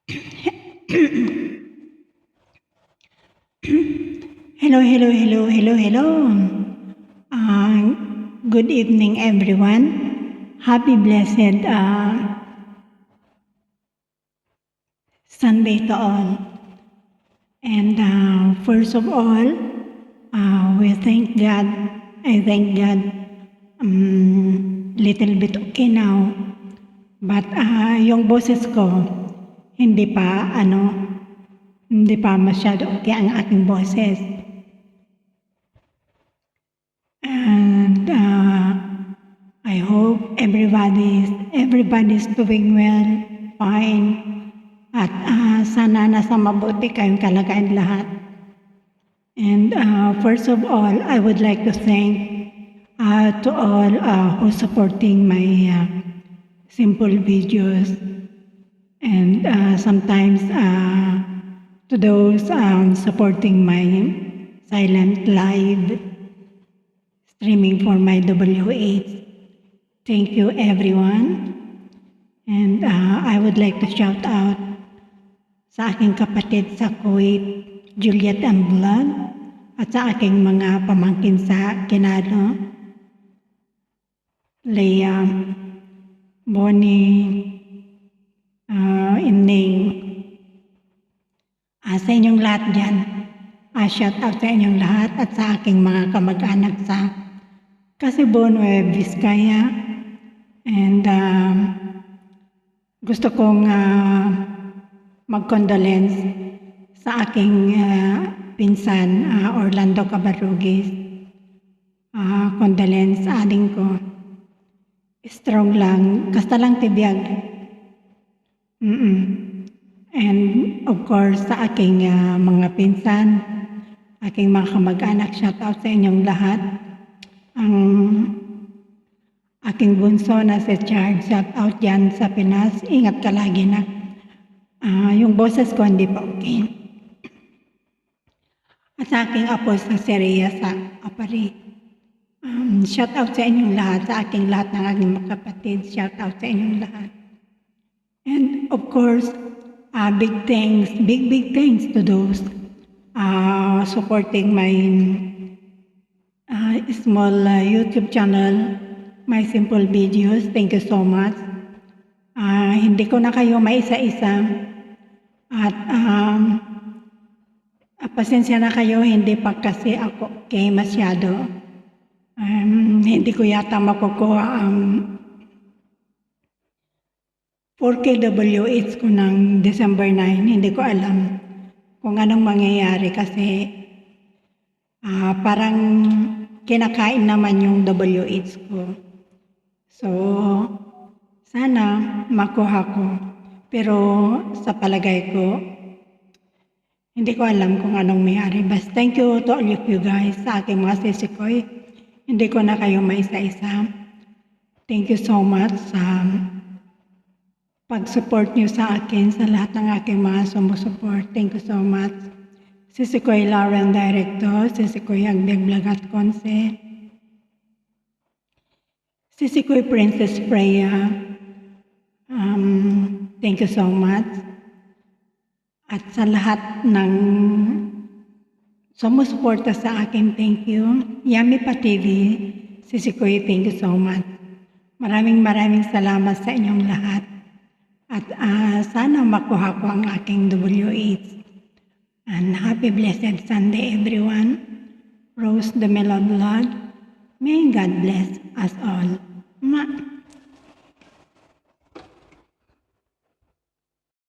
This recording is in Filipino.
Hello, hello, hello, hello, hello. Good evening, everyone. Happy blessed Sunday to all. And first of all, we thank God. I thank God. Little bit okay now. But yung boses ko, hindi pa masyado okay ang aking boses. And I hope everybody's doing well, fine. At sana nasa mabuti kayong kalagayan lahat. And first of all, I would like to thank to all who's supporting my simple videos. And sometimes to those supporting my silent live streaming for my WH. Thank you, everyone. And I would like to shout out sa aking kapatid sa Kuwait, Juliet and Blood, at sa aking mga pamangkin sa Kinado, Leah, Bonnie, Inning, sa inyong lahat dyan. Shout out sa inyong lahat at sa aking mga kamag-anak sa Casibon, Vizcaya. And gusto kong mag-condolence sa aking pinsan, Orlando Cabarrugis. Condolence sa ading ko. Strong lang, kasta lang tibiyag. And of course, sa aking mga pinsan, aking mga kamag-anak, shout out sa inyong lahat. Ang aking bunso na si Charles, shout out dyan sa Pinas. Ingat ka lagi na. Yung boses ko hindi pa okay. At sa aking apo sa Seria sa Apari. Shout out sa inyong lahat, sa aking lahat ng aking mga kapatid. Shout out sa inyong lahat. And of course, big thanks to those supporting my small YouTube channel, my simple videos. Thank you so much. Hindi ko na kayo maisa-isa. At pasensya na kayo, hindi pa kasi ako okay masyado. Hindi ko yata makukuha ang 4KWH ko ng December 9. Hindi ko alam kung anong mangyayari kasi parang kinakain naman yung WH ko. So, sana makuha ko. Pero sa palagay ko, hindi ko alam kung anong mayari. But thank you to all of you guys sa aking mga sisikoy. Hindi ko na kayo maisa-isa. Thank you so much sa pag-support nyo sa akin, sa lahat ng aking mga sumusupport. Thank you so much. Sisikoy Lauren Director, Sisikoy Agdeg Vlog at Conce, Sisikoy Princess Freya. Thank you so much. At sa lahat ng sumusuporta sa akin, thank you. Yummy Pa TV, Sisikoy, thank you so much. Maraming salamat sa inyong lahat. At sana makuha ko ang aking WH. And happy blessed Sunday, everyone. Rose the Melon Lord. May God bless us all.